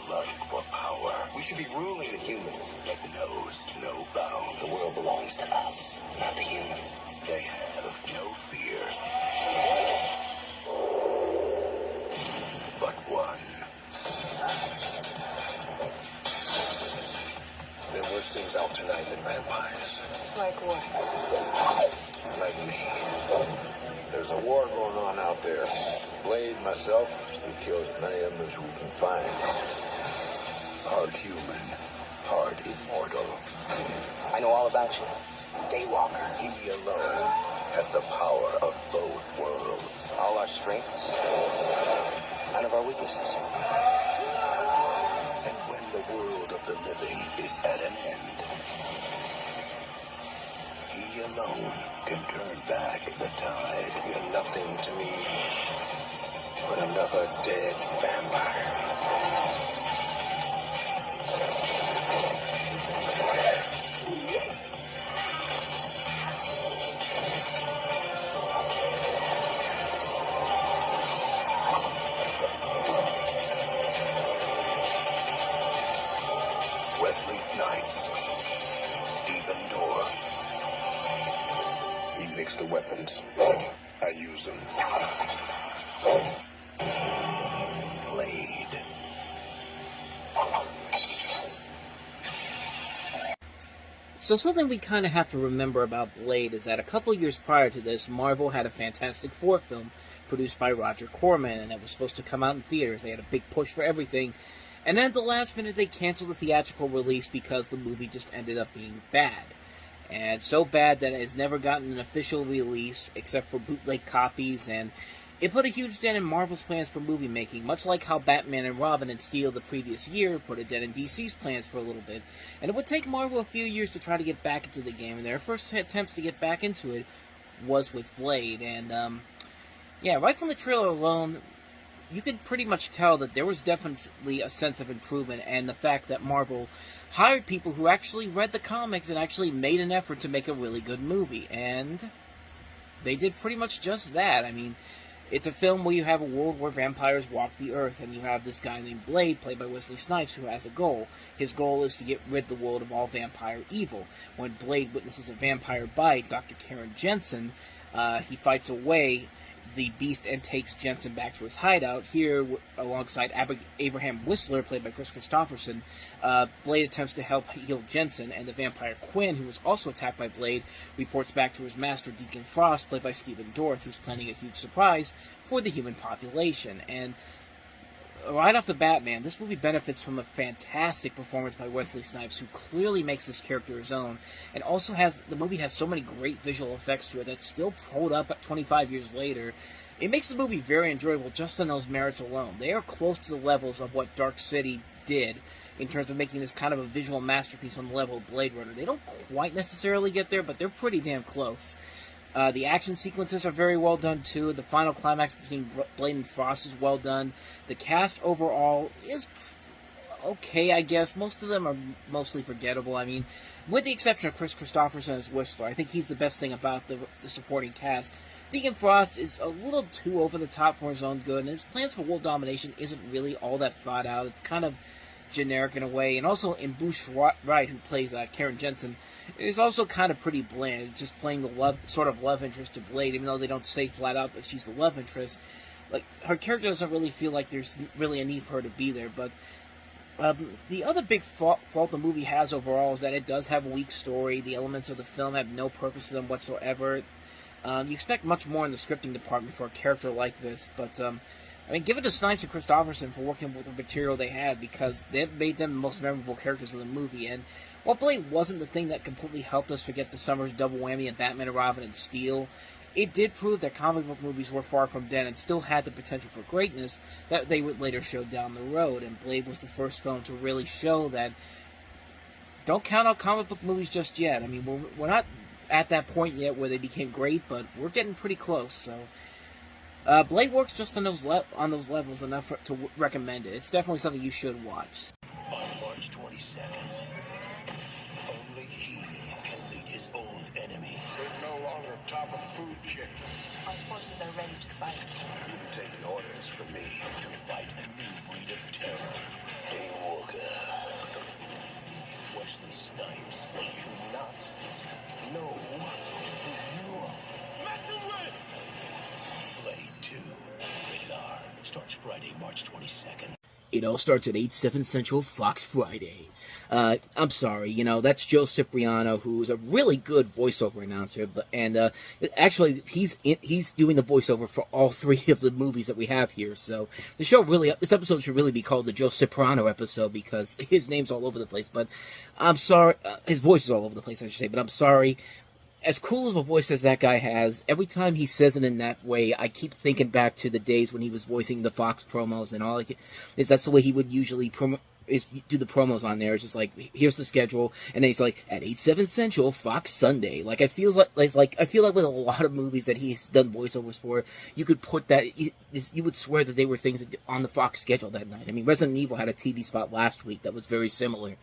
lust for power. We should be ruling the humans. That knows no bounds. The world belongs to us, not the humans. They have no fear. But one. There are worse things out tonight than vampires. Like what? Like me. There's a war going on out there. Blade, myself, we kill as many of them as we can find. Part human, part immortal. I know all about you. Daywalker. He alone has the power of both worlds. All our strengths, none of our weaknesses. And when the world of the living is at an end, he alone can turn back the tide. You're nothing to me but another dead vampire. Wesley Snipes, Stephen Dorff. He makes the weapons. I use them. Blade. So something we kind of have to remember about Blade is that a couple years prior to this, Marvel had a Fantastic Four film produced by Roger Corman, and it was supposed to come out in theaters. They had a big push for everything. And then at the last minute, they canceled the theatrical release because the movie just ended up being bad. And so bad that it has never gotten an official release, except for bootleg copies, and it put a huge dent in Marvel's plans for movie making, much like how Batman and Robin and Steel the previous year put a dent in DC's plans for a little bit. And it would take Marvel a few years to try to get back into the game, and their first attempts to get back into it was with Blade. And, yeah, right from the trailer alone, you could pretty much tell that there was definitely a sense of improvement, and the fact that Marvel hired people who actually read the comics and actually made an effort to make a really good movie. And they did pretty much just that. I mean, it's a film where you have a world where vampires walk the earth, and you have this guy named Blade, played by Wesley Snipes, who has a goal. His goal is to get rid of the world of all vampire evil. When Blade witnesses a vampire bite, Dr. Karen Jensen, he fights away the beast and takes Jensen back to his hideout. Here, alongside Abraham Whistler, played by Chris Christopherson, Blade attempts to help heal Jensen, and the vampire Quinn, who was also attacked by Blade, reports back to his master, Deacon Frost, played by Stephen Dorff, who's planning a huge surprise for the human population. And right off the bat, man, this movie benefits from a fantastic performance by Wesley Snipes, who clearly makes this character his own, and also the movie has so many great visual effects to it that still hold up at 25 years later. It makes the movie very enjoyable just on those merits alone. They are close to the levels of what Dark City did in terms of making this kind of a visual masterpiece on the level of Blade Runner. They don't quite necessarily get there, but they're pretty damn close. The action sequences are very well done, too. The final climax between Blade and Frost is well done. The cast overall is okay, I guess. Most of them are mostly forgettable. I mean, with the exception of Chris Christopherson as Whistler, I think he's the best thing about the supporting cast. Deacon Frost is a little too over the top for his own good, and his plans for world domination isn't really all that thought out. It's kind of generic in a way. And also, Bush Wright, who plays Karen Jensen, is also kind of pretty bland. Just playing the sort of love interest to Blade, even though they don't say flat out that she's the love interest. Like, her character doesn't really feel like there's really a need for her to be there. But the other big fault the movie has overall is that it does have a weak story. The elements of the film have no purpose to them whatsoever. You expect much more in the scripting department for a character like this, but I mean, give it to Snipes and Christopherson for working with the material they had, because that made them the most memorable characters in the movie. And while Blade wasn't the thing that completely helped us forget the summer's double whammy of Batman and Robin and Steel, it did prove that comic book movies were far from dead and still had the potential for greatness that they would later show down the road. And Blade was the first film to really show that don't count out comic book movies just yet. I mean, we're not at that point yet where they became great, but we're getting pretty close. So Blade works just on those levels enough to recommend it. It's definitely something you should watch. On March 22nd, only he can meet his old enemy. We're no longer top of the food chain. Our forces are ready to fight. You've taken orders from me to fight a new breed of terror. Day Snipes, do not know who you are. Blade 2, rated R, starts Friday, March 22nd. It all starts at 8/7 Central, Fox Friday. I'm sorry, that's Joe Cipriano, who's a really good voiceover announcer, actually, he's doing the voiceover for all three of the movies that we have here, so this episode should really be called the Joe Cipriano episode, because his name's all over the place, but I'm sorry, his voice is all over the place, I should say, but I'm sorry. As cool of a voice as that guy has, every time he says it in that way, I keep thinking back to the days when he was voicing the Fox promos, and that's the way he would usually do the promos on there. It's just like, here's the schedule, and then he's like, at 8/7 Central, Fox Sunday. I feel like with a lot of movies that he's done voiceovers for, you could put that, you would swear that they were things on the Fox schedule that night. I mean, Resident Evil had a TV spot last week that was very similar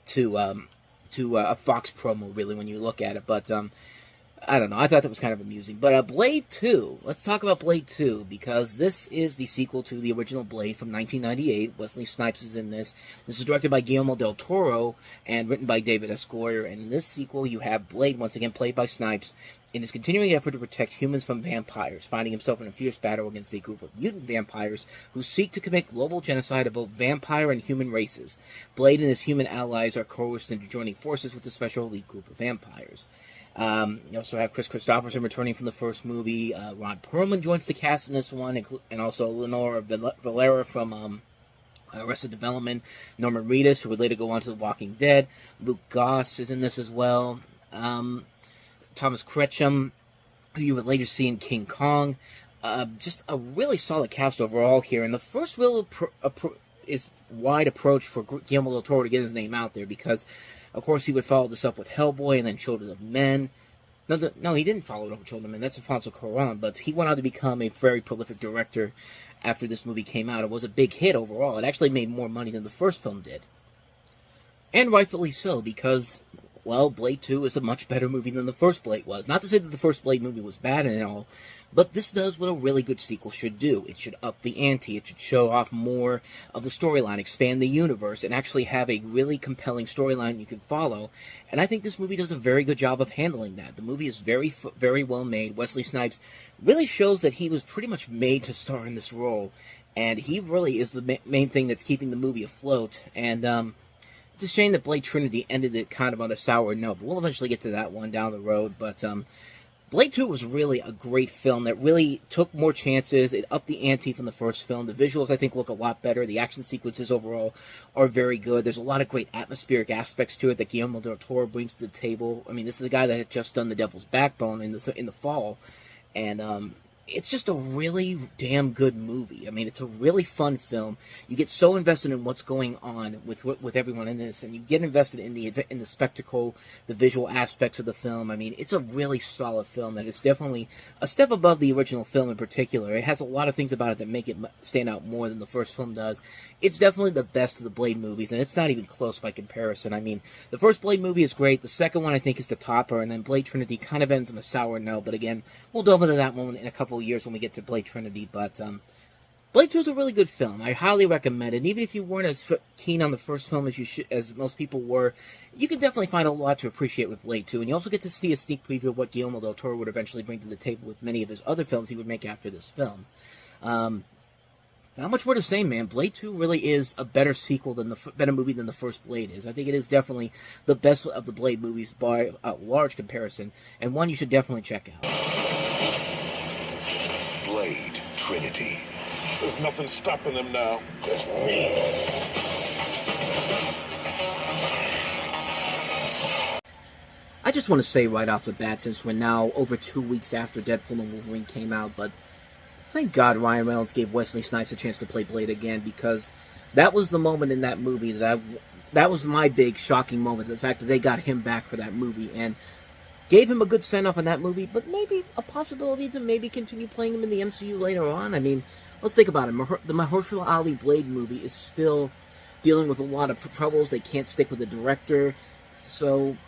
to a Fox promo, really, when you look at it, but I don't know, I thought that was kind of amusing. But Blade 2, let's talk about Blade 2, because this is the sequel to the original Blade from 1998. Wesley Snipes is in this. This is directed by Guillermo del Toro and written by David S. Goyer, and in this sequel you have Blade, once again played by Snipes, in his continuing effort to protect humans from vampires, finding himself in a fierce battle against a group of mutant vampires who seek to commit global genocide of both vampire and human races. Blade and his human allies are coerced into joining forces with the special elite group of vampires. You also have Chris Christopherson returning from the first movie. Ron Perlman joins the cast in this one, and also Lenora Valera from Arrested Development. Norman Reedus, who would later go on to The Walking Dead. Luke Goss is in this as well. Thomas Kretschum, who you would later see in King Kong. Just a really solid cast overall here, and the first real wide approach for Guillermo del Toro to get his name out there, because of course he would follow this up with Hellboy and then Children of Men. No, he didn't follow it up with Children of Men. That's Alfonso Cuarón, but he went on to become a very prolific director after this movie came out. It was a big hit overall. It actually made more money than the first film did. And rightfully so, because, well, Blade 2 is a much better movie than the first Blade was. Not to say that the first Blade movie was bad and all, but this does what a really good sequel should do. It should up the ante. It should show off more of the storyline, expand the universe, and actually have a really compelling storyline you can follow. And I think this movie does a very good job of handling that. The movie is very, very well made. Wesley Snipes really shows that he was pretty much made to star in this role, and he really is the main thing that's keeping the movie afloat. And it's a shame that Blade Trinity ended it kind of on a sour note, but we'll eventually get to that one down the road. But Blade 2 was really a great film that really took more chances. It upped the ante from the first film. The visuals, I think, look a lot better. The action sequences overall are very good. There's a lot of great atmospheric aspects to it that Guillermo del Toro brings to the table. I mean, this is the guy that had just done The Devil's Backbone in the fall, and it's just a really damn good movie. I mean, it's a really fun film. You get so invested in what's going on with everyone in this, and you get invested in the spectacle, the visual aspects of the film. I mean, it's a really solid film that is definitely a step above the original film in particular. It has a lot of things about it that make it stand out more than the first film does. It's definitely the best of the Blade movies, and it's not even close by comparison. I mean, the first Blade movie is great. The second one, I think, is the topper, and then Blade Trinity kind of ends on a sour note. But again, we'll delve into that one in a couple years when we get to Blade Trinity, but Blade 2 is a really good film. I highly recommend it. And even if you weren't as keen on the first film as most people were, you can definitely find a lot to appreciate with Blade 2, and you also get to see a sneak preview of what Guillermo del Toro would eventually bring to the table with many of his other films he would make after this film. Not much more to say, man. Blade 2 really is a better better movie than the first Blade is. I think it is definitely the best of the Blade movies by a large comparison, and one you should definitely check out. Blade Trinity. There's nothing stopping them now. There's me. I just want to say right off the bat, since we're now over 2 weeks after Deadpool and Wolverine came out, but thank God Ryan Reynolds gave Wesley Snipes a chance to play Blade again, because that was the moment in that movie that was my big shocking moment, the fact that they got him back for that movie, and gave him a good send-off in that movie, but maybe a possibility to maybe continue playing him in the MCU later on. I mean, let's think about it. The Mahershala Ali Blade movie is still dealing with a lot of troubles. They can't stick with the director. So,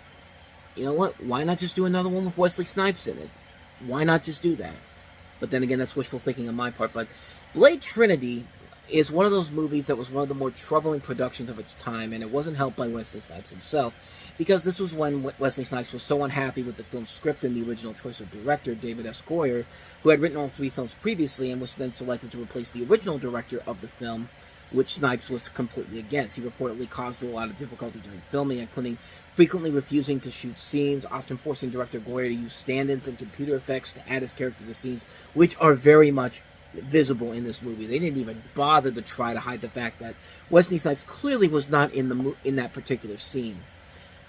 you know what? Why not just do another one with Wesley Snipes in it? Why not just do that? But then again, that's wishful thinking on my part. But Blade Trinity is one of those movies that was one of the more troubling productions of its time, and it wasn't helped by Wesley Snipes himself, because this was when Wesley Snipes was so unhappy with the film's script and the original choice of director, David S. Goyer, who had written all 3 films previously and was then selected to replace the original director of the film, which Snipes was completely against. He reportedly caused a lot of difficulty during filming, including frequently refusing to shoot scenes, often forcing director Goyer to use stand-ins and computer effects to add his character to scenes, which are very much visible in this movie. They didn't even bother to try to hide the fact that Wesley Snipes clearly was not in that particular scene.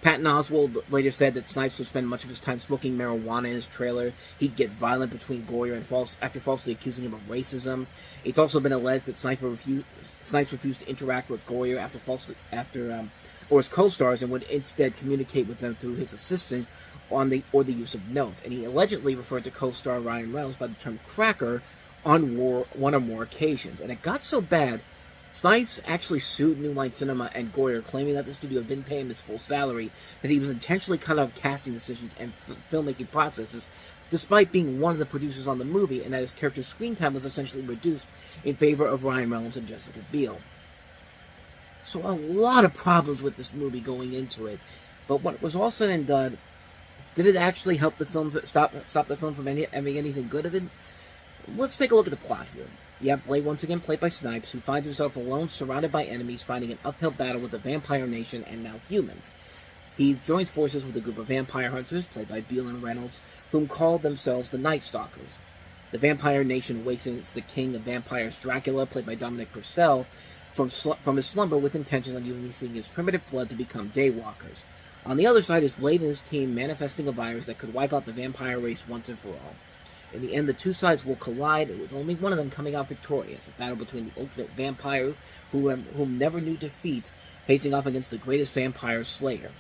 Patton Oswalt later said that Snipes would spend much of his time smoking marijuana in his trailer. He'd get violent between Goyer and after falsely accusing him of racism. It's also been alleged that Snipes refused to interact with Goyer or his co-stars, and would instead communicate with them through his assistant or the use of notes. And he allegedly referred to co-star Ryan Reynolds by the term cracker on one or more occasions. And it got so bad, Snipes actually sued New Line Cinema and Goyer, claiming that the studio didn't pay him his full salary, that he was intentionally cut out of casting decisions and filmmaking processes, despite being one of the producers on the movie, and that his character's screen time was essentially reduced in favor of Ryan Reynolds and Jessica Biel. So a lot of problems with this movie going into it. But when it was all said and done, did it actually help the film stop the film from having anything good of it? Let's take a look at the plot here. You have Blade, once again played by Snipes, who finds himself alone, surrounded by enemies, fighting an uphill battle with the vampire nation and now humans. He joins forces with a group of vampire hunters, played by Biel and Reynolds, whom call themselves the Night Stalkers. The vampire nation awakens the king of vampires, Dracula, played by Dominic Purcell, from his slumber with intentions on using his primitive blood to become daywalkers. On the other side is Blade and his team manifesting a virus that could wipe out the vampire race once and for all. In the end, the two sides will collide, with only one of them coming out victorious. A battle between the ultimate vampire, whom never knew defeat, facing off against the greatest vampire slayer.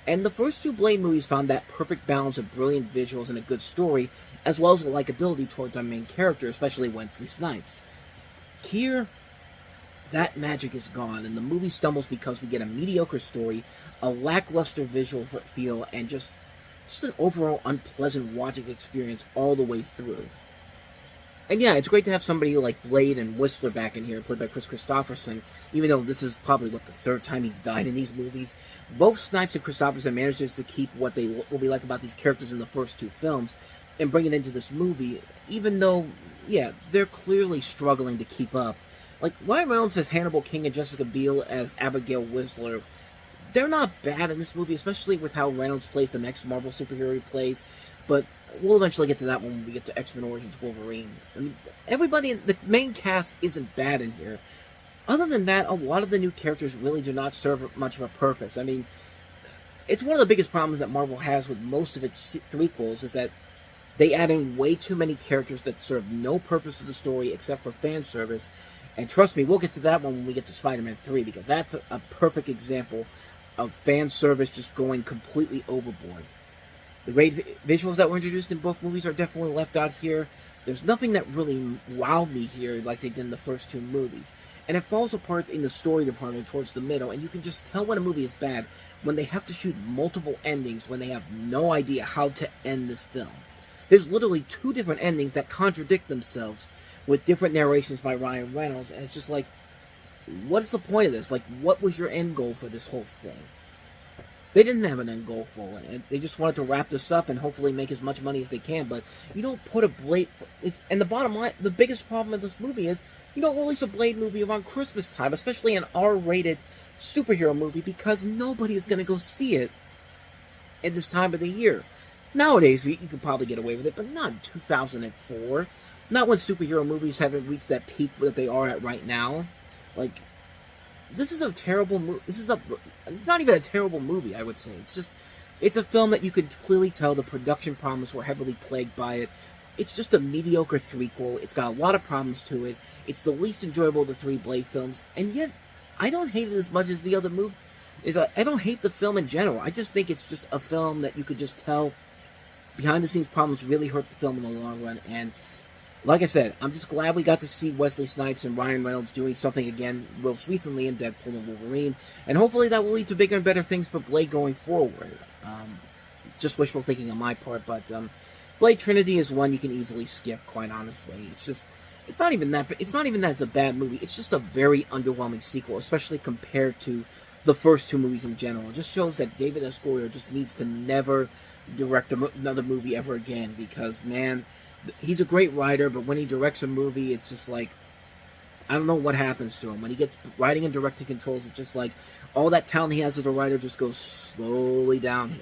And the first 2 Blade movies found that perfect balance of brilliant visuals and a good story, as well as a likability towards our main character, especially Wesley Snipes. Here, that magic is gone, and the movie stumbles because we get a mediocre story, a lackluster visual feel, and just an overall unpleasant watching experience all the way through. And yeah, it's great to have somebody like Blade and Whistler back in here, played by Chris Christopherson, even though this is probably, the 3rd time he's died in these movies. Both Snipes and Christopherson managed to keep what we like about these characters in the first 2 films and bring it into this movie, even though, yeah, they're clearly struggling to keep up. Like, Ryan Reynolds as Hannibal King and Jessica Biel as Abigail Whistler, they're not bad in this movie, especially with how Reynolds plays the next Marvel superhero he plays, but we'll eventually get to that when we get to X-Men Origins Wolverine. I mean, everybody in the main cast isn't bad in here. Other than that, a lot of the new characters really do not serve much of a purpose. I mean, it's one of the biggest problems that Marvel has with most of its threequels, is that they add in way too many characters that serve no purpose to the story except for fan service. And trust me, we'll get to that one when we get to Spider-Man 3, because that's a perfect example of fan service just going completely overboard. The great visuals that were introduced in both movies are definitely left out here. There's nothing that really wowed me here like they did in the first 2 movies. And it falls apart in the story department towards the middle, and you can just tell when a movie is bad when they have to shoot multiple endings when they have no idea how to end this film. There's literally 2 different endings that contradict themselves, with different narrations by Ryan Reynolds, and it's just like, what is the point of this? Like, what was your end goal for this whole thing? They didn't have an end goal for it, and they just wanted to wrap this up and hopefully make as much money as they can, but you don't put a Blade... And the bottom line, the biggest problem of this movie is, you don't release a Blade movie around Christmas time, especially an R-rated superhero movie, because nobody is going to go see it at this time of the year. Nowadays, you could probably get away with it, but not in 2004. Not when superhero movies haven't reached that peak that they are at right now. Like, this is a terrible movie. This is not even a terrible movie, I would say. It's a film that you could clearly tell the production problems were heavily plagued by it. It's just a mediocre threequel. It's got a lot of problems to it. It's the least enjoyable of the 3 Blade films, and yet I don't hate it as much as the other movie. I don't hate the film in general. I just think it's just a film that you could just tell behind-the-scenes problems really hurt the film in the long run, and like I said, I'm just glad we got to see Wesley Snipes and Ryan Reynolds doing something again most recently in Deadpool and Wolverine, and hopefully that will lead to bigger and better things for Blade going forward. Just wishful thinking on my part, but Blade Trinity is one you can easily skip, quite honestly. It's not even that it's a bad movie. It's just a very underwhelming sequel, especially compared to the first two movies in general. It just shows that David S. Goyer just needs to never direct another movie ever again, because, man, he's a great writer, but when he directs a movie, it's just like, I don't know what happens to him. When he gets writing and directing controls, it's just like all that talent he has as a writer just goes slowly downhill.